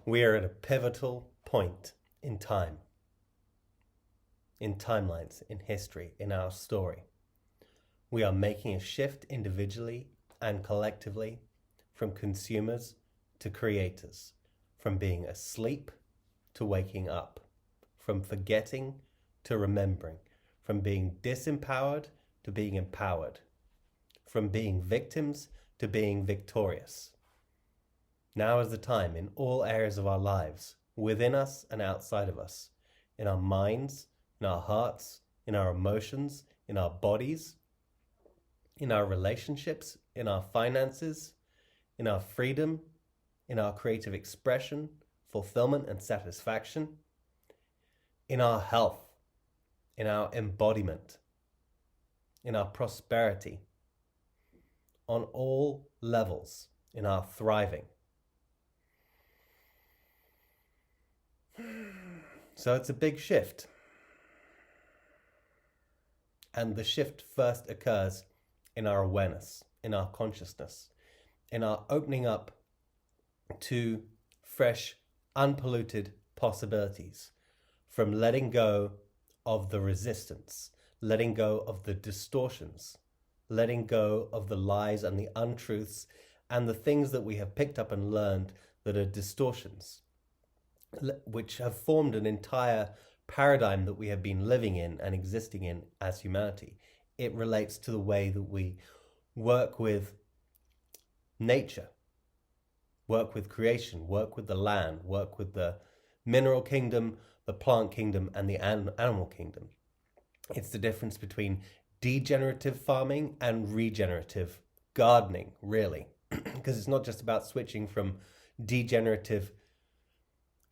We are at a pivotal point in time, in timelines, in history, in our story. We are making a shift individually and collectively from consumers to creators, from being asleep to waking up, from forgetting to remembering, from being disempowered to being empowered, from being victims to being victorious. Now is the time in all areas of our lives, within us and outside of us, in our minds, in our hearts, in our emotions, in our bodies, in our relationships, in our finances, in our freedom, in our creative expression, fulfillment and satisfaction, in our health, in our embodiment, in our prosperity, on all levels, in our thriving. So it's a big shift. And the shift first occurs in our awareness, in our consciousness, in our opening up to fresh, unpolluted possibilities, from letting go of the resistance, letting go of the distortions, letting go of the lies and the untruths and the things that we have picked up and learned that are distortions, which have formed an entire paradigm that we have been living in and existing in as humanity. It relates to the way that we work with nature, work with creation, work with the land, work with the mineral kingdom, the plant kingdom, and the animal kingdom. It's the difference between degenerative farming and regenerative gardening, really, because it's not just about switching from degenerative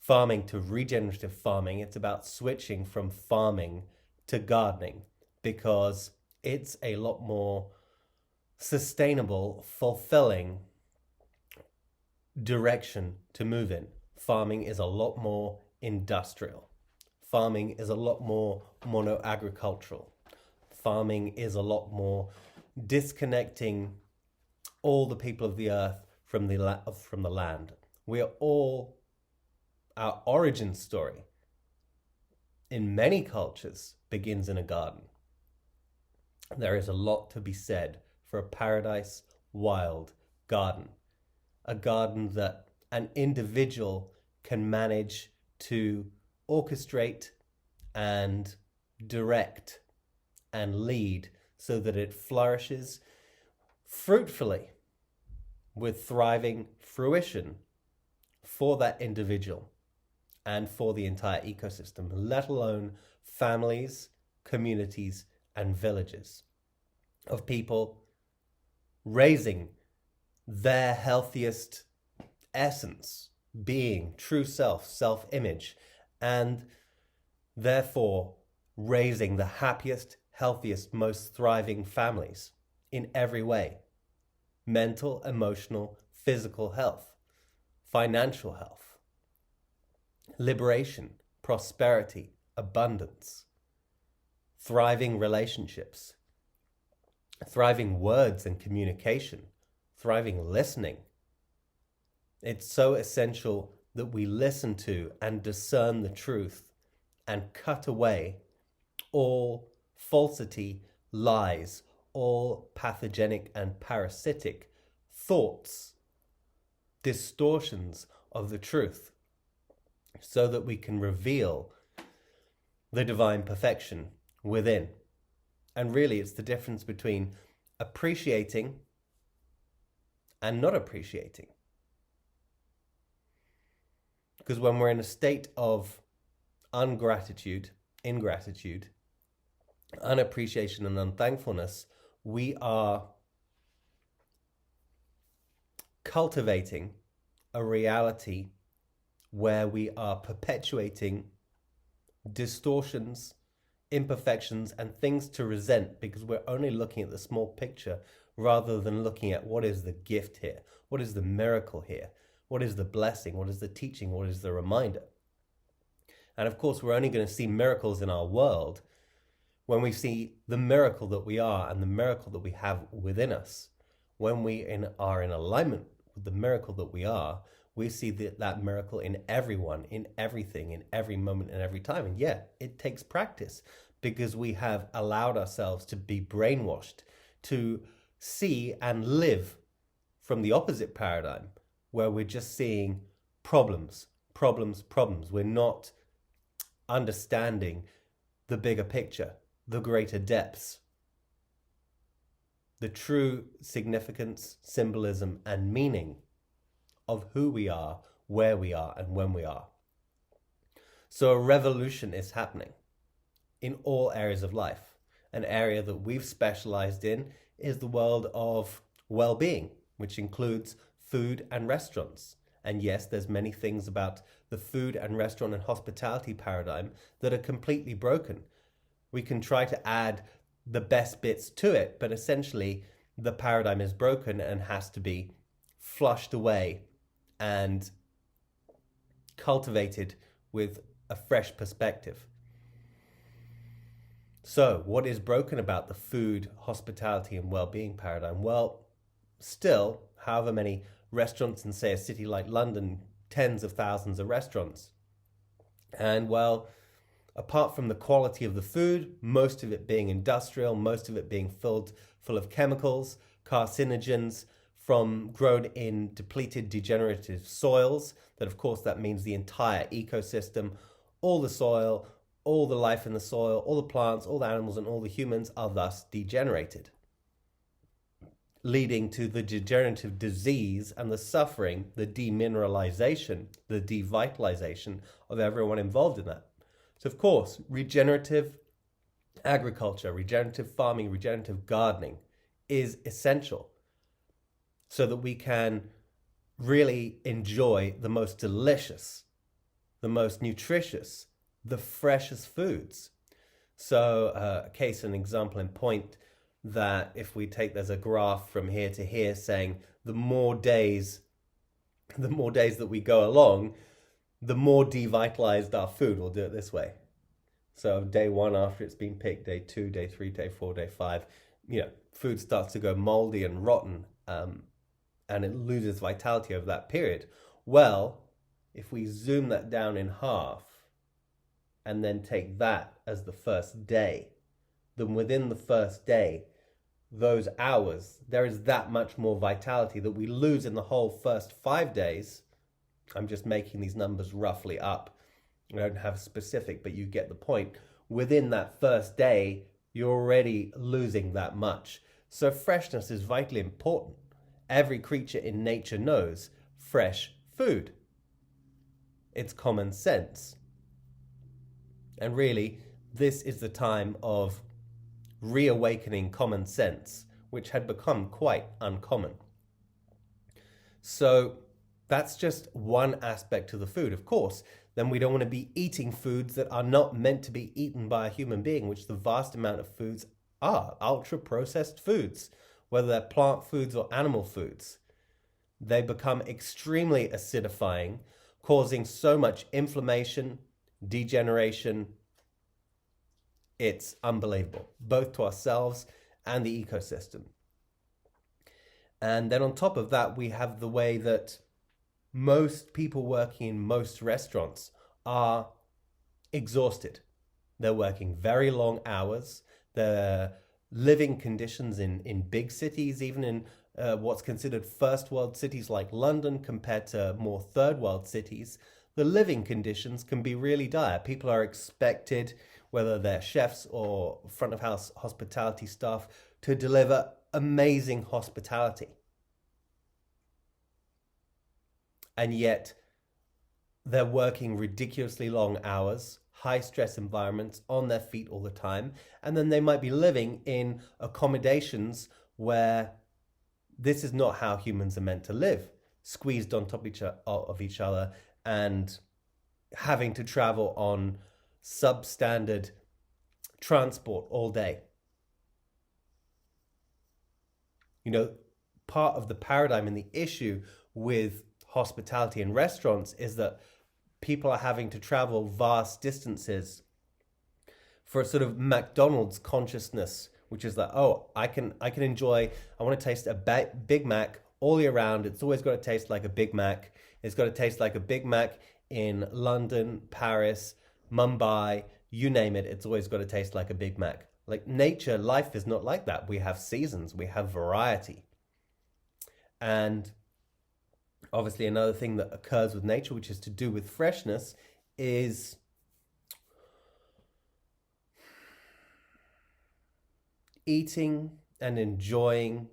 farming to regenerative farming. It's about switching from farming to gardening, because it's a lot more sustainable, fulfilling direction to move in. Farming is a lot more industrial. Farming is a lot more mono-agricultural. Farming is a lot more disconnecting all the people of the earth from the land. We are all, our origin story in many cultures begins in a garden. There is a lot to be said for a paradise, wild garden. A garden that an individual can manage to orchestrate and direct and lead so that it flourishes fruitfully with thriving fruition for that individual and for the entire ecosystem, let alone families, communities, and villages of people raising their healthiest essence, being, true self, self-image, and therefore raising the happiest, healthiest, most thriving families in every way: mental, emotional, physical health, financial health, liberation, prosperity, abundance, thriving relationships, thriving words and communication, thriving listening. It's so essential that we listen to and discern the truth and cut away all falsity, lies, all pathogenic and parasitic thoughts, distortions of the truth, so that we can reveal the divine perfection within. And really, it's the difference between appreciating and not appreciating. Because when we're in a state of ingratitude, unappreciation and unthankfulness, we are cultivating a reality where we are perpetuating distortions, imperfections, and things to resent, because we're only looking at the small picture rather than looking at what is the gift here, what is the miracle here, what is the blessing, what is the teaching, what is the reminder. And of course, we're only going to see miracles in our world when we see the miracle that we are and the miracle that we have within us. When we are in alignment with the miracle that we are, We see that miracle in everyone, in everything, in every moment and every time. And yeah, it takes practice because we have allowed ourselves to be brainwashed to see and live from the opposite paradigm where we're just seeing problems, problems, problems. We're not understanding the bigger picture, the greater depths, the true significance, symbolism, and meaning of who we are, where we are, and when we are. So a revolution is happening in all areas of life. An area that we've specialized in is the world of well-being, which includes food and restaurants. And yes, there's many things about the food and restaurant and hospitality paradigm that are completely broken. We can try to add the best bits to it, but essentially the paradigm is broken and has to be flushed away and cultivated with a fresh perspective. So what is broken about the food, hospitality, and well-being paradigm? Well, still, however many restaurants in, say, a city like London, tens of thousands of restaurants. And well, apart from the quality of the food, most of it being industrial, most of it being full of chemicals, carcinogens, grown in depleted, degenerative soils, that of course that means the entire ecosystem, all the soil, all the life in the soil, all the plants, all the animals, and all the humans are thus degenerated, leading to the degenerative disease and the suffering, the demineralization, the devitalization of everyone involved in that. So of course, regenerative agriculture, regenerative farming, regenerative gardening is essential so that we can really enjoy the most delicious, the most nutritious, the freshest foods. So a case, an example in point that if we take, there's a graph from here to here saying the more days that we go along, the more devitalized our food. We'll do it this way. So day 1 after it's been picked, day 2, day 3, day 4, day 5, food starts to go moldy and rotten, and it loses vitality over that period. Well, if we zoom that down in half and then take that as the first day, then within the first day, those hours, there is that much more vitality that we lose in the whole first 5 days. I'm just making these numbers roughly up. I don't have specific, but you get the point. Within that first day, you're already losing that much. So freshness is vitally important. Every creature in nature knows fresh food. It's common sense. And really, this is the time of reawakening common sense, which had become quite uncommon. So that's just one aspect of the food. Of course, then we don't want to be eating foods that are not meant to be eaten by a human being, which the vast amount of foods are, ultra-processed foods, whether they're plant foods or animal foods. They become extremely acidifying, causing so much inflammation, degeneration. It's unbelievable, both to ourselves and the ecosystem. And then on top of that, we have the way that most people working in most restaurants are exhausted. They're working very long hours. Their living conditions in big cities, even in what's considered first world cities like London compared to more third world cities, the living conditions can be really dire. People are expected, whether they're chefs or front of house hospitality staff, to deliver amazing hospitality. And yet they're working ridiculously long hours, high stress environments, on their feet all the time. And then they might be living in accommodations where this is not how humans are meant to live, squeezed on top of each other and having to travel on substandard transport all day. Part of the paradigm and the issue with hospitality and restaurants is that people are having to travel vast distances for a sort of McDonald's consciousness, which is that, I want to taste a Big Mac all year round. It's always got to taste like a Big Mac. It's got to taste like a Big Mac in London, Paris, Mumbai, you name it. It's always got to taste like a Big Mac. Like nature, life is not like that. We have seasons, we have variety. And obviously another thing that occurs with nature, which is to do with freshness, is eating and enjoying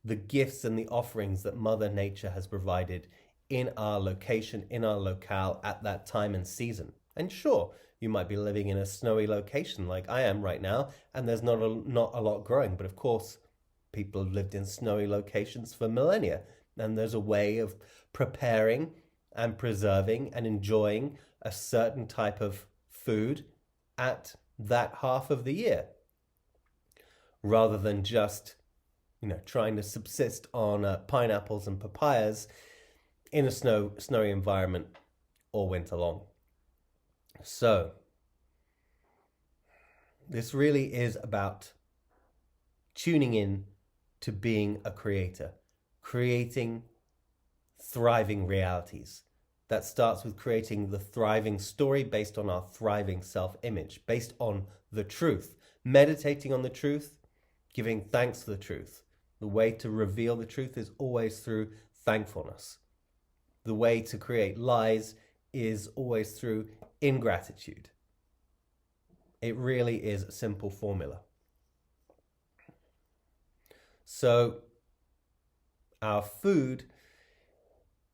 the gifts and the offerings that Mother Nature has provided in our location, in our locale at that time and season. And sure, you might be living in a snowy location like I am right now, and there's not a lot growing. But of course, people have lived in snowy locations for millennia, and there's a way of preparing and preserving and enjoying a certain type of food at that half of the year, rather than just, trying to subsist on pineapples and papayas in a snowy environment all winter long. So this really is about tuning in to being a creator, creating thriving realities. That starts with creating the thriving story based on our thriving self-image, based on the truth, meditating on the truth, giving thanks for the truth. The way to reveal the truth is always through thankfulness. The way to create lies is always through ingratitude. It really is a simple formula. So our food,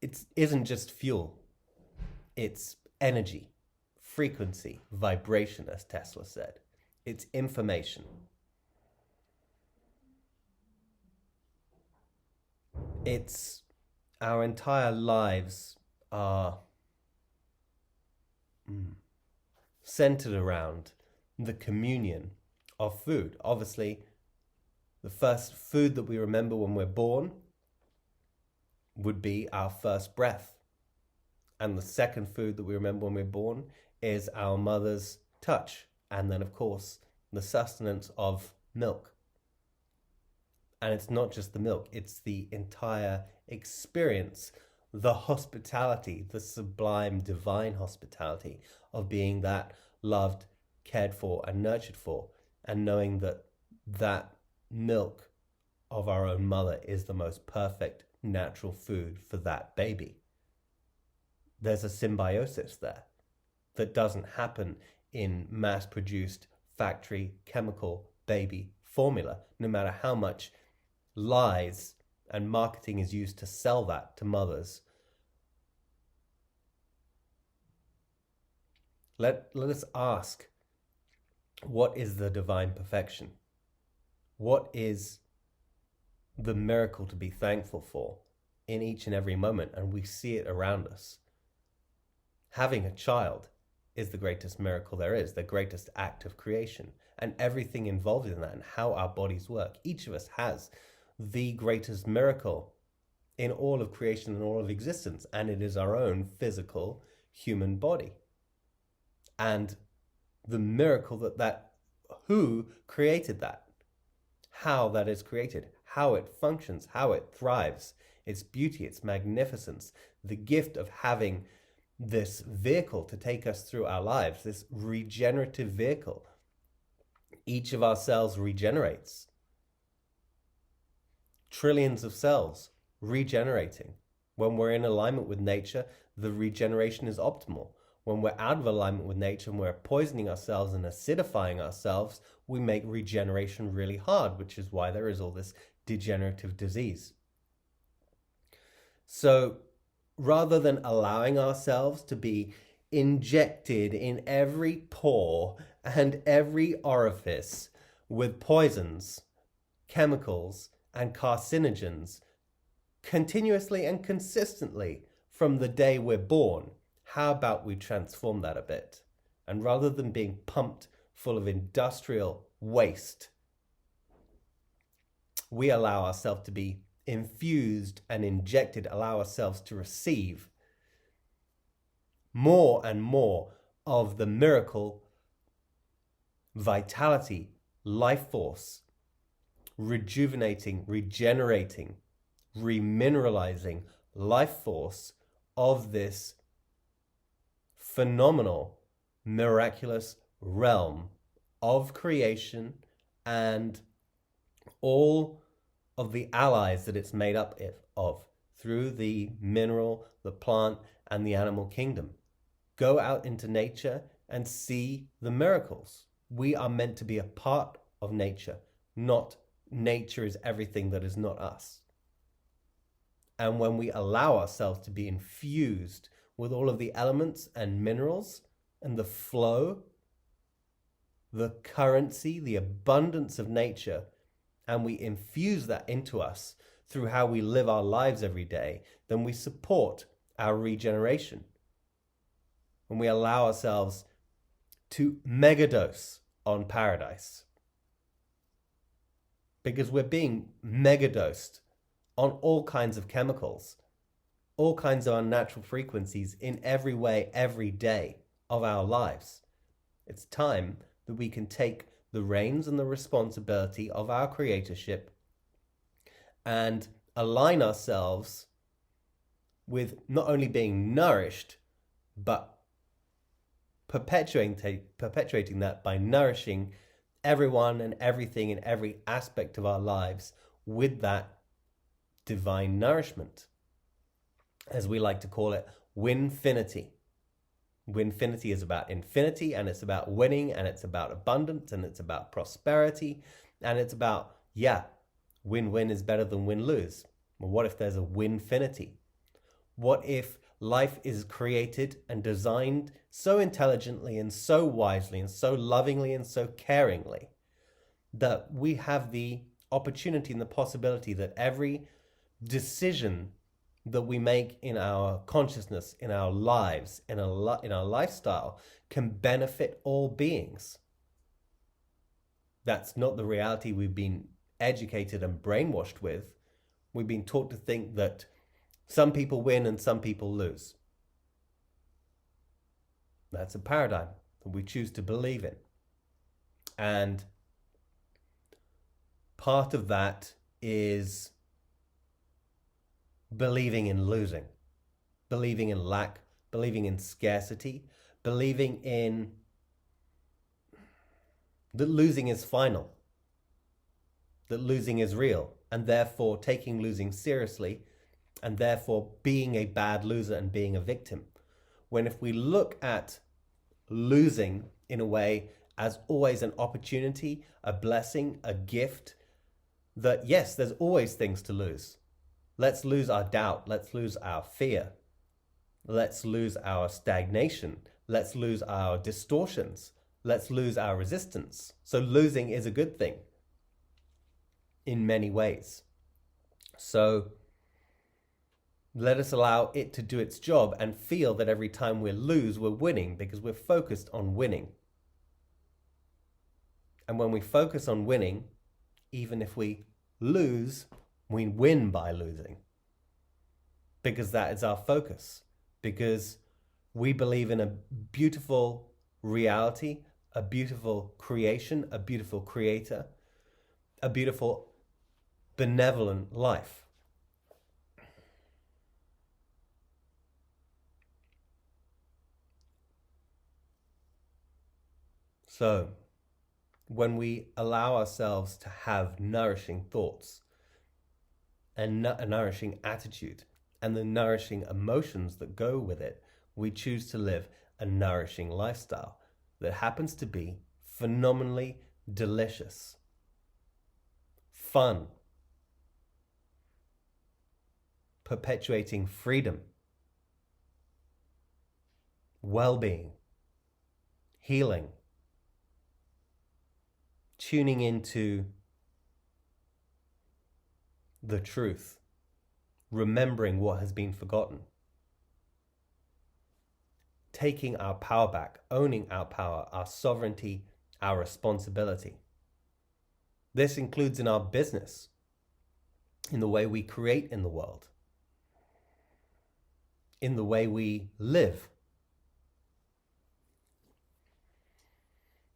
it isn't just fuel. It's energy, frequency, vibration, as Tesla said. It's information. It's our entire lives are centered around the communion of food. Obviously, the first food that we remember when we're born would be our first breath. And the second food that we remember when we're born is our mother's touch. And then, of course, the sustenance of milk. And it's not just the milk, it's the entire experience, the hospitality, the sublime divine hospitality of being that loved, cared for, and nurtured for, and knowing that that milk of our own mother is the most perfect natural food for that baby. There's a symbiosis there that doesn't happen in mass-produced factory chemical baby formula, no matter how much lies and marketing is used to sell that to mothers. Let us ask, what is the divine perfection? What is the miracle to be thankful for in each and every moment? And we see it around us. Having a child is the greatest miracle there is, the greatest act of creation, and everything involved in that and how our bodies work. Each of us has the greatest miracle in all of creation and all of existence, and it is our own physical human body. And the miracle that who created that, how that is created, how it functions, how it thrives, its beauty, its magnificence, the gift of having this vehicle to take us through our lives, this regenerative vehicle. Each of our cells regenerates. Trillions of cells regenerating. When we're in alignment with nature, the regeneration is optimal. When we're out of alignment with nature and we're poisoning ourselves and acidifying ourselves, we make regeneration really hard, which is why there is all this degenerative disease. So rather than allowing ourselves to be injected in every pore and every orifice with poisons, chemicals, and carcinogens continuously and consistently from the day we're born, how about we transform that a bit? And rather than being pumped full of industrial waste, we allow ourselves to be infused and injected, allow ourselves to receive more and more of the miracle, vitality, life force, rejuvenating, regenerating, remineralizing, life force of this phenomenal, miraculous realm of creation and all of the allies that it's made up of through the mineral, the plant, and the animal kingdom. Go out into nature and see the miracles. We are meant to be a part of nature, not nature is everything that is not us. And when we allow ourselves to be infused with all of the elements and minerals and the flow, the currency, the abundance of nature, and we infuse that into us through how we live our lives every day, then we support our regeneration. When we allow ourselves to megadose on paradise, because we're being megadosed on all kinds of chemicals, all kinds of unnatural frequencies in every way, every day of our lives. It's time that we can take the reins and the responsibility of our creatorship and align ourselves with not only being nourished, but perpetuating that by nourishing everyone and everything in every aspect of our lives with that divine nourishment. As we like to call it, winfinity. Winfinity is about infinity, and it's about winning, and it's about abundance, and it's about prosperity, and it's about, win-win is better than win-lose. Well, what if there's a winfinity? What if life is created and designed so intelligently and so wisely and so lovingly and so caringly that we have the opportunity and the possibility that every decision that we make in our consciousness, in our lives, in our lifestyle can benefit all beings? That's not the reality we've been educated and brainwashed with. We've been taught to think that some people win and some people lose. That's a paradigm that we choose to believe in. And part of that is believing in losing, believing in lack, believing in scarcity, believing in that losing is final, that losing is real, and therefore taking losing seriously, and therefore being a bad loser and being a victim. When if we look at losing in a way as always an opportunity, a blessing, a gift, that yes, there's always things to lose. Let's lose our doubt. Let's lose our fear. Let's lose our stagnation. Let's lose our distortions. Let's lose our resistance. So losing is a good thing in many ways. So let us allow it to do its job and feel that every time we lose, we're winning because we're focused on winning. And when we focus on winning, even if we lose, we win by losing, because that is our focus, because we believe in a beautiful reality, a beautiful creation, a beautiful creator, a beautiful benevolent life. So when we allow ourselves to have nourishing thoughts and a nourishing attitude and the nourishing emotions that go with it, we choose to live a nourishing lifestyle that happens to be phenomenally delicious, fun, perpetuating freedom, well-being, healing, tuning into the truth, remembering what has been forgotten, taking our power back, owning our power, our sovereignty, our responsibility. This includes in our business, in the way we create in the world, in the way we live.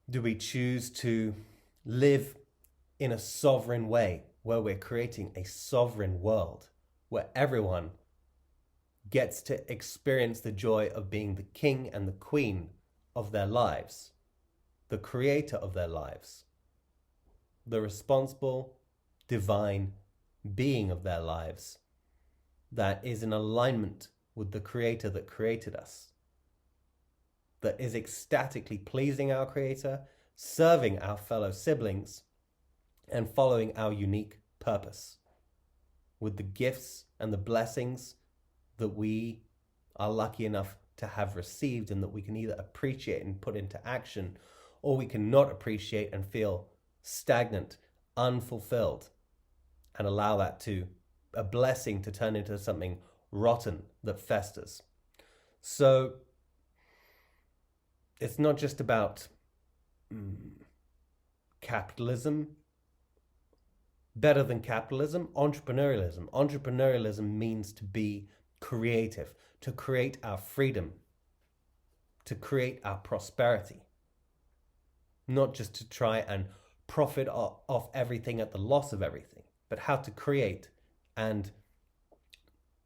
Do we choose to live in a sovereign way, where we're creating a sovereign world, where everyone gets to experience the joy of being the king and the queen of their lives, the creator of their lives, the responsible, divine being of their lives that is in alignment with the creator that created us, that is ecstatically pleasing our creator, serving our fellow siblings, and following our unique purpose with the gifts and the blessings that we are lucky enough to have received, and that we can either appreciate and put into action, or we can not appreciate and feel stagnant, unfulfilled, and allow that to a blessing to turn into something rotten that festers. So it's not just about capitalism. Better than capitalism, entrepreneurialism. Entrepreneurialism means to be creative, to create our freedom, to create our prosperity. Not just to try and profit off everything at the loss of everything, but how to create and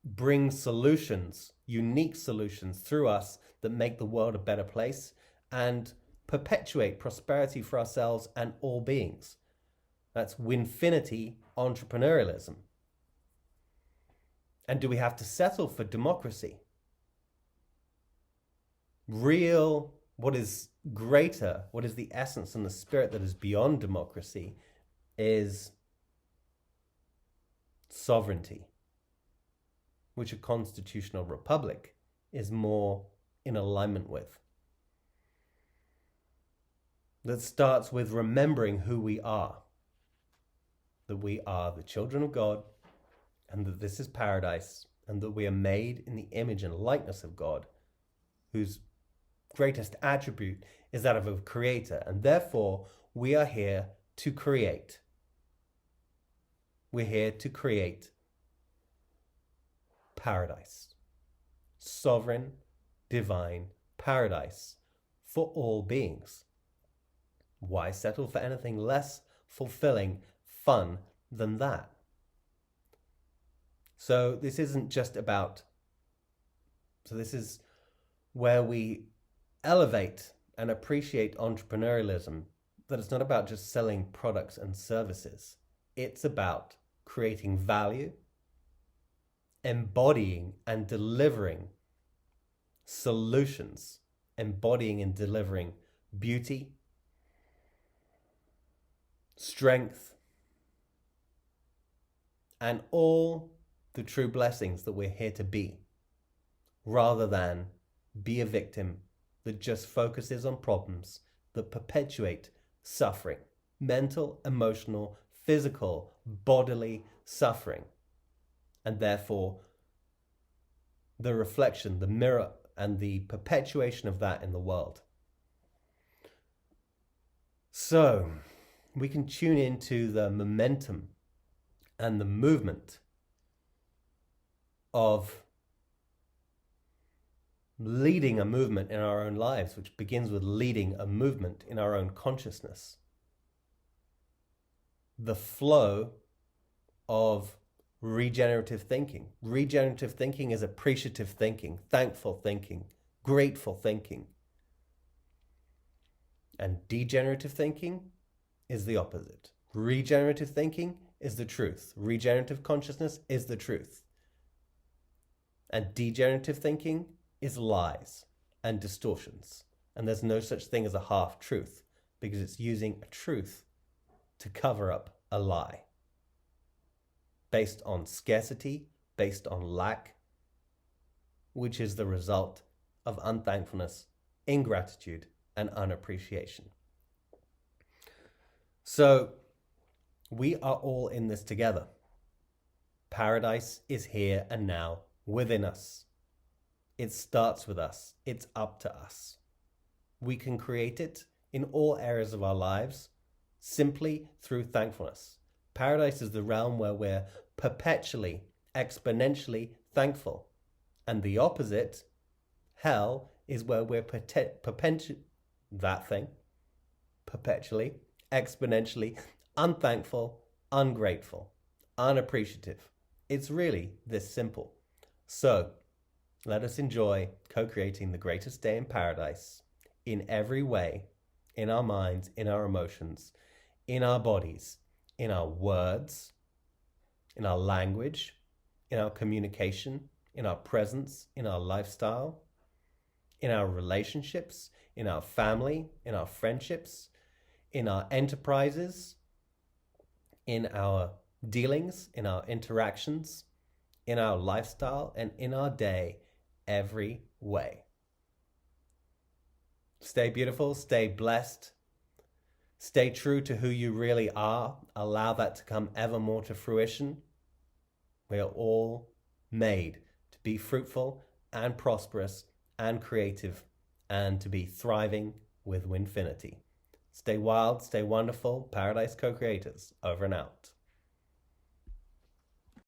bring solutions, unique solutions through us that make the world a better place and perpetuate prosperity for ourselves and all beings. That's Winfinity entrepreneurialism. And do we have to settle for democracy? Real, what is greater, what is the essence and the spirit that is beyond democracy is sovereignty, which a constitutional republic is more in alignment with. That starts with remembering who we are. That we are the children of God, and that this is paradise, and that we are made in the image and likeness of God, whose greatest attribute is that of a creator, and therefore we are here to create. We're here to create paradise, sovereign, divine paradise for all beings. Why settle for anything less fulfilling, fun than that? So this isn't just about, this is where we elevate and appreciate entrepreneurialism, that it's not about just selling products and services. It's about creating value, embodying and delivering solutions, embodying and delivering beauty, strength, and all the true blessings that we're here to be, rather than be a victim that just focuses on problems that perpetuate suffering, mental, emotional, physical, bodily suffering, and therefore the reflection, the mirror, and the perpetuation of that in the world. So we can tune into the momentum and the movement of leading a movement in our own lives, which begins with leading a movement in our own consciousness. The flow of regenerative thinking. Regenerative thinking is appreciative thinking, thankful thinking, grateful thinking. And degenerative thinking is the opposite. Regenerative thinking is the truth. Regenerative consciousness is the truth. And degenerative thinking is lies and distortions. And there's no such thing as a half truth, because it's using a truth to cover up a lie, based on scarcity, based on lack, which is the result of unthankfulness, ingratitude, and unappreciation. So we are all in this together. Paradise is here and now within us. It starts with us. It's up to us. We can create it in all areas of our lives simply through thankfulness. Paradise is the realm where we're perpetually, exponentially thankful. And the opposite, hell, is where we're perpetually, exponentially unthankful, ungrateful, unappreciative. It's really this simple. So Let us enjoy co-creating the greatest day in paradise in every way, in our minds, in our emotions, in our bodies, in our words, in our language, in our communication, in our presence, in our lifestyle, in our relationships, in our family, in our friendships, in our enterprises, in our dealings, in our interactions, in our lifestyle, and in our day, every way. Stay beautiful, stay blessed, stay true to who you really are. Allow that to come ever more to fruition. We are all made to be fruitful and prosperous and creative and to be thriving with Winfinity. Stay wild, stay wonderful. Paradise Co-Creators, over and out.